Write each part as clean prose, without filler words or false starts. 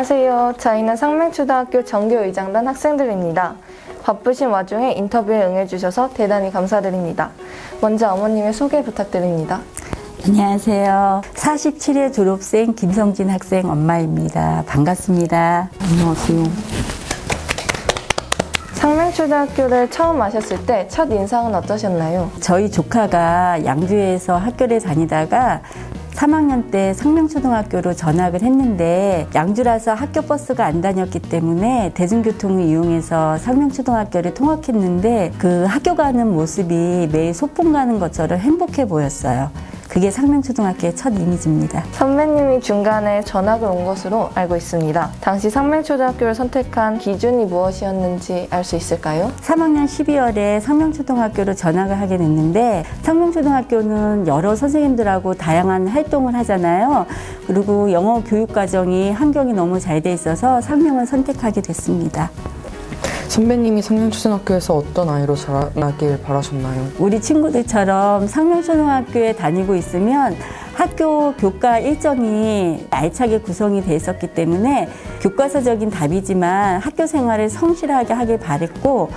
안녕하세요. 저희는 상맹초등학교 정교의장단 학생들입니다. 바쁘신 와중에 인터뷰에 응해주셔서 대단히 감사드립니다. 먼저 어머님의 소개 부탁드립니다. 안녕하세요. 47회 졸업생 김성진 학생 엄마입니다. 반갑습니다. 안녕하세요. 상맹초등학교를 처음 아셨을 때 첫 인상은 어떠셨나요? 저희 조카가 양주에서 학교를 다니다가 3학년 때 상명초등학교로 전학을 했는데 양주라서 학교 버스가 안 다녔기 때문에 대중교통을 이용해서 상명초등학교를 통학했는데 그 학교 가는 모습이 매일 소풍 가는 것처럼 행복해 보였어요. 그게 상명초등학교의 첫 이미지입니다. 선배님이 중간에 전학을 온 것으로 알고 있습니다. 당시 상맹초등학교를 선택한 기준이 무엇이었는지 알 수 있을까요? 3학년 12월에 상명초등학교로 전학을 하게 됐는데 상명초등학교는 여러 선생님들하고 다양한 활동을 하잖아요. 그리고 영어 교육 과정이 환경이 너무 잘 돼 있어서 상명을 선택하게 됐습니다. 선배님이 상명초등학교에서 어떤 아이로 자라나길 바라셨나요? 우리 친구들처럼 상명초등학교에 다니고 있으면 학교 교과 일정이 알차게 구성이 돼 있었기 때문에 교과서적인 답이지만 학교 생활을 성실하게 하길 바랬고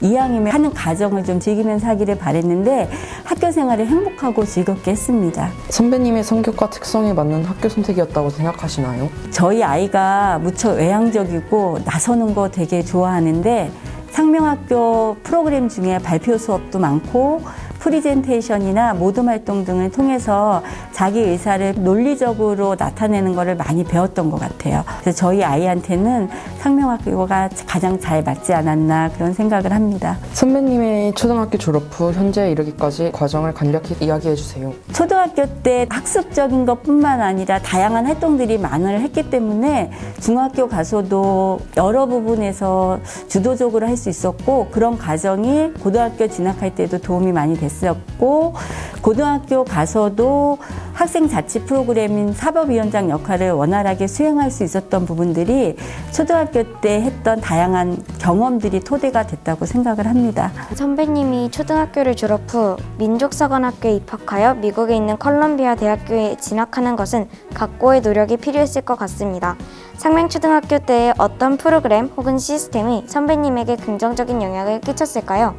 이왕이면 하는 과정을 좀 즐기면서 하기를 바랬는데 학교 생활을 행복하고 즐겁게 했습니다. 선배님의 성격과 특성에 맞는 학교 선택이었다고 생각하시나요? 저희 아이가 무척 외향적이고 나서는 거 되게 좋아하는데 상명학교 프로그램 중에 발표 수업도 많고 프리젠테이션이나 모둠 활동 등을 통해서 자기 의사를 논리적으로 나타내는 것을 많이 배웠던 것 같아요. 그래서 저희 아이한테는 상명학교가 가장 잘 맞지 않았나 그런 생각을 합니다. 선배님의 초등학교 졸업 후 현재에 이르기까지 과정을 간략히 이야기해 주세요. 초등학교 때 학습적인 것뿐만 아니라 다양한 활동들이 많이 했기 때문에 중학교 가서도 여러 부분에서 주도적으로 할 수 있었고 그런 과정이 고등학교 진학할 때도 도움이 많이 됐었고 고등학교 가서도 학생 자치 프로그램인 사법위원장 역할을 원활하게 수행할 수 있었던 부분들이 초등학교 때 했던 다양한 경험들이 토대가 됐다고 생각을 합니다. 선배님이 초등학교를 졸업 후 민족사관학교에 입학하여 미국에 있는 컬럼비아 대학교에 진학하는 것은 각고의 노력이 필요했을 것 같습니다. 상명초등학교 때의 어떤 프로그램 혹은 시스템이 선배님에게 긍정적인 영향을 끼쳤을까요?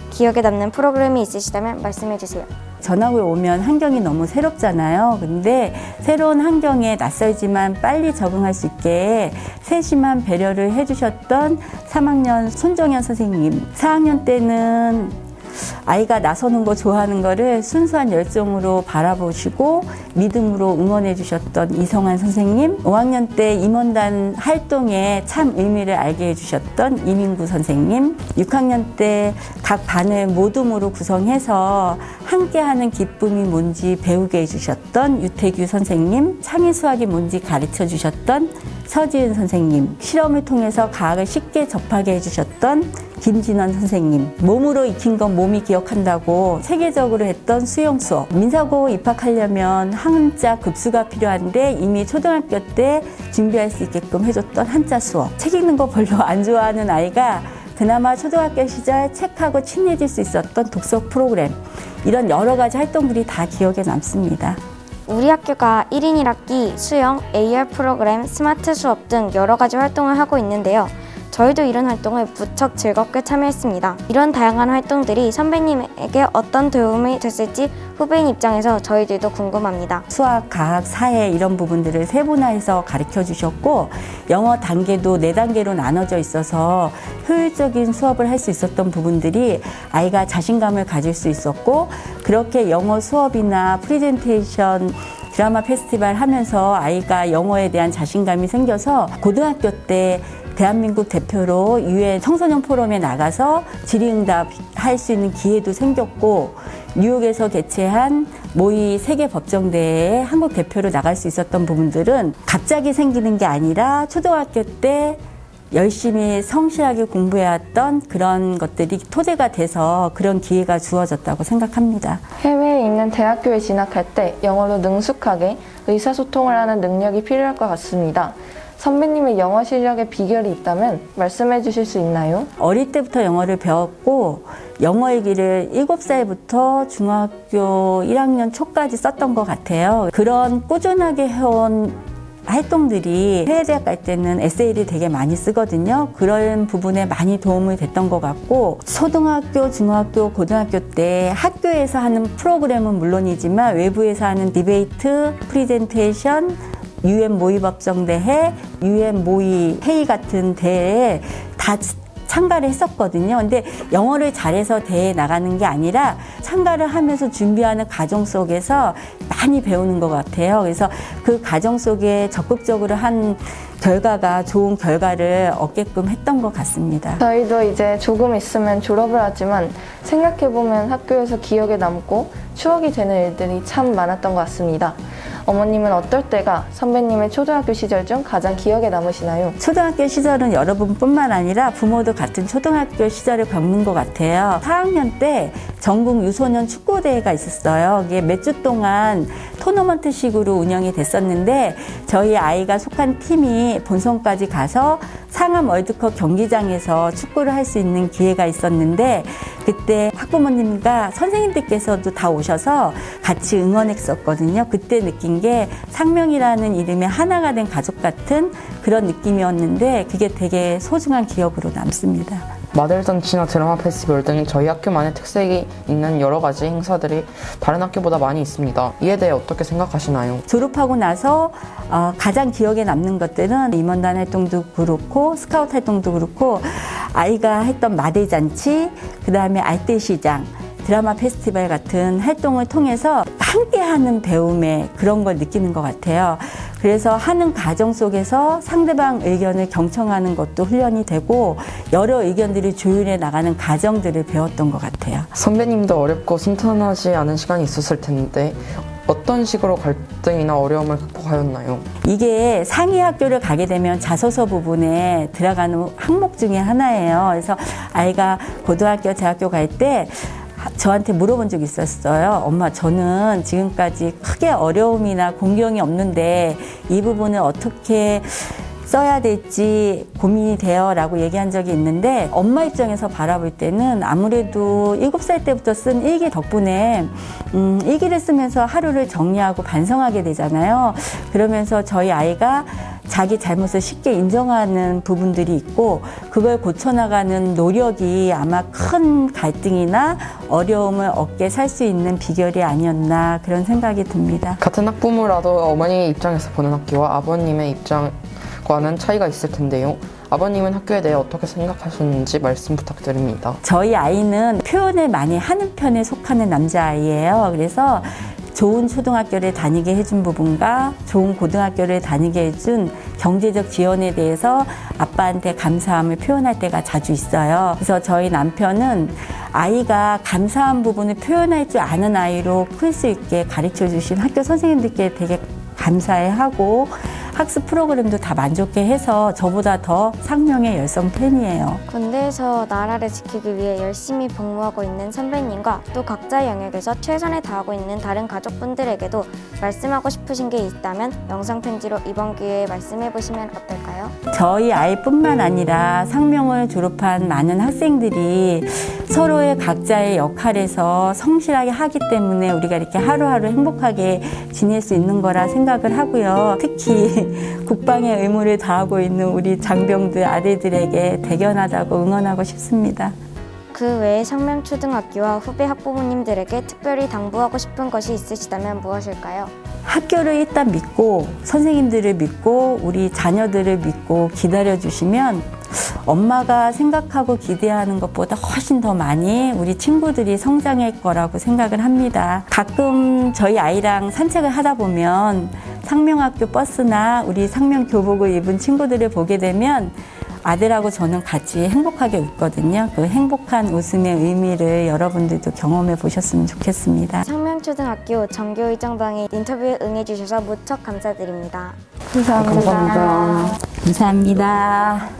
기억에 남는 프로그램이 있으시다면 말씀해 주세요. 전학을 오면 환경이 너무 새롭잖아요. 근데 새로운 환경에 낯설지만 빨리 적응할 수 있게 세심한 배려를 해주셨던 3학년 손정현 선생님. 4학년 때는 아이가 나서는 거 좋아하는 거를 순수한 열정으로 바라보시고 믿음으로 응원해 주셨던 이성환 선생님. 5학년 때 임원단 활동에 참 의미를 알게 해주셨던 이민구 선생님. 6학년 때 각 반을 모둠으로 구성해서 함께하는 기쁨이 뭔지 배우게 해주셨던 유태규 선생님. 창의 수학이 뭔지 가르쳐 주셨던 서지은 선생님. 실험을 통해서 과학을 쉽게 접하게 해주셨던 김진원 선생님. 몸으로 익힌 건 몸이 기억한다고 세계적으로 했던 수영 수업. 민사고 입학하려면 한자 급수가 필요한데 이미 초등학교 때 준비할 수 있게끔 해줬던 한자 수업. 책 읽는 거 별로 안 좋아하는 아이가 그나마 초등학교 시절 책하고 친해질 수 있었던 독서 프로그램. 이런 여러 가지 활동들이 다 기억에 남습니다. 우리 학교가 1인 1학기, 수영, AR 프로그램, 스마트 수업 등 여러 가지 활동을 하고 있는데요. 저희도 이런 활동을 무척 즐겁게 참여했습니다. 이런 다양한 활동들이 선배님에게 어떤 도움이 됐을지 후배인 입장에서 저희들도 궁금합니다. 수학, 과학, 사회 이런 부분들을 세분화해서 가르쳐 주셨고 영어 단계도 4단계로 나눠져 있어서 효율적인 수업을 할 수 있었던 부분들이 아이가 자신감을 가질 수 있었고 그렇게 영어 수업이나 프레젠테이션 드라마 페스티벌 하면서 아이가 영어에 대한 자신감이 생겨서 고등학교 때 대한민국 대표로 유엔 청소년 포럼에 나가서 질의응답 할 수 있는 기회도 생겼고 뉴욕에서 개최한 모의 세계법정대회에 한국 대표로 나갈 수 있었던 부분들은 갑자기 생기는 게 아니라 초등학교 때 열심히 성실하게 공부해왔던 그런 것들이 토대가 돼서 그런 기회가 주어졌다고 생각합니다. 해외에 있는 대학교에 진학할 때 영어로 능숙하게 의사소통을 하는 능력이 필요할 것 같습니다. 선배님의 영어 실력의 비결이 있다면 말씀해 주실 수 있나요? 어릴 때부터 영어를 배웠고 영어 일기를 7살부터 중학교 1학년 초까지 썼던 것 같아요. 그런 꾸준하게 해온 활동들이 해외대학 갈 때는 에세이를 되게 많이 쓰거든요. 그런 부분에 많이 도움이 됐던 것 같고, 초등학교, 중학교, 고등학교 때 학교에서 하는 프로그램은 물론이지만 외부에서 하는 디베이트, 프리젠테이션, UN 모의법정대회, UN 모의 회의 같은 대회에 다 참가를 했었거든요. 근데 영어를 잘해서 대회에 나가는 게 아니라 참가를 하면서 준비하는 과정 속에서 많이 배우는 것 같아요. 그래서 그 과정 속에 적극적으로 한 결과가 좋은 결과를 얻게끔 했던 것 같습니다. 저희도 이제 조금 있으면 졸업을 하지만 생각해보면 학교에서 기억에 남고 추억이 되는 일들이 참 많았던 것 같습니다. 어머님은 어떨 때가 선배님의 초등학교 시절 중 가장 기억에 남으시나요? 초등학교 시절은 여러분뿐만 아니라 부모도 같은 초등학교 시절을 겪는 것 같아요. 4학년 때 전국 유소년 축구대회가 있었어요. 이게 몇 주 동안 토너먼트식으로 운영이 됐었는데 저희 아이가 속한 팀이 본선까지 가서 상암 월드컵 경기장에서 축구를 할 수 있는 기회가 있었는데 그때 학부모님과 선생님들께서도 다 오셔서 같이 응원했었거든요. 그때 느낀 게 상명이라는 이름의 하나가 된 가족 같은 그런 느낌이었는데 그게 되게 소중한 기억으로 남습니다. 마들잔치나 드라마 페스티벌 등 저희 학교만의 특색이 있는 여러 가지 행사들이 다른 학교보다 많이 있습니다. 이에 대해 어떻게 생각하시나요? 졸업하고 나서 가장 기억에 남는 것들은 임원단 활동도 그렇고 스카우트 활동도 그렇고 아이가 했던 마들잔치, 그 다음에 알뜰시장, 드라마 페스티벌 같은 활동을 통해서 함께하는 배움의 그런 걸 느끼는 것 같아요. 그래서 하는 과정 속에서 상대방 의견을 경청하는 것도 훈련이 되고 여러 의견들이 조율해 나가는 과정들을 배웠던 것 같아요. 선배님도 어렵고 순탄하지 않은 시간이 있었을 텐데 어떤 식으로 갈등이나 어려움을 극복하였나요? 이게 상위 학교를 가게 되면 자소서 부분에 들어가는 항목 중에 하나예요. 그래서 아이가 고등학교, 대학교 갈 때 저한테 물어본 적이 있었어요. 엄마, 저는 지금까지 크게 어려움이나 공경이 없는데 이 부분을 어떻게 써야 될지 고민이 돼요 라고 얘기한 적이 있는데 엄마 입장에서 바라볼 때는 아무래도 7살 때부터 쓴 일기 덕분에 일기를 쓰면서 하루를 정리하고 반성하게 되잖아요. 그러면서 저희 아이가 자기 잘못을 쉽게 인정하는 부분들이 있고 그걸 고쳐나가는 노력이 아마 큰 갈등이나 어려움을 얻게 살 수 있는 비결이 아니었나 그런 생각이 듭니다. 같은 학부모라도 어머니의 입장에서 보는 학교와 아버님의 입장과는 차이가 있을 텐데요. 아버님은 학교에 대해 어떻게 생각하시는지 말씀 부탁드립니다. 저희 아이는 표현을 많이 하는 편에 속하는 남자아이예요. 그래서 좋은 초등학교를 다니게 해준 부분과 좋은 고등학교를 다니게 해준 경제적 지원에 대해서 아빠한테 감사함을 표현할 때가 자주 있어요. 그래서 저희 남편은 아이가 감사한 부분을 표현할 줄 아는 아이로 클 수 있게 가르쳐 주신 학교 선생님들께 되게 감사해하고 학습 프로그램도 다 만족해해서 저보다 더 상명의 열성 팬이에요. 군대에서 나라를 지키기 위해 열심히 복무하고 있는 선배님과 또 각자의 영역에서 최선을 다하고 있는 다른 가족분들에게도 말씀하고 싶으신 게 있다면 영상 편지로 이번 기회에 말씀해 보시면 어떨까요? 저희 아이뿐만 아니라 상명을 졸업한 많은 학생들이 서로의 각자의 역할에서 성실하게 하기 때문에 우리가 이렇게 하루하루 행복하게 지낼 수 있는 거라 생각을 하고요. 특히 국방의 의무를 다하고 있는 우리 장병들 아들들에게 대견하다고 응원하고 싶습니다. 그 외에 상명초등학교와 후배 학부모님들에게 특별히 당부하고 싶은 것이 있으시다면 무엇일까요? 학교를 일단 믿고 선생님들을 믿고 우리 자녀들을 믿고 기다려주시면 엄마가 생각하고 기대하는 것보다 훨씬 더 많이 우리 친구들이 성장할 거라고 생각을 합니다. 가끔 저희 아이랑 산책을 하다 보면 상명학교 버스나 우리 상명 교복을 입은 친구들을 보게 되면 아들하고 저는 같이 행복하게 웃거든요. 그 행복한 웃음의 의미를 여러분들도 경험해 보셨으면 좋겠습니다. 상명초등학교 정교의정당에 인터뷰에 응해주셔서 무척 감사드립니다. 감사합니다. 감사합니다.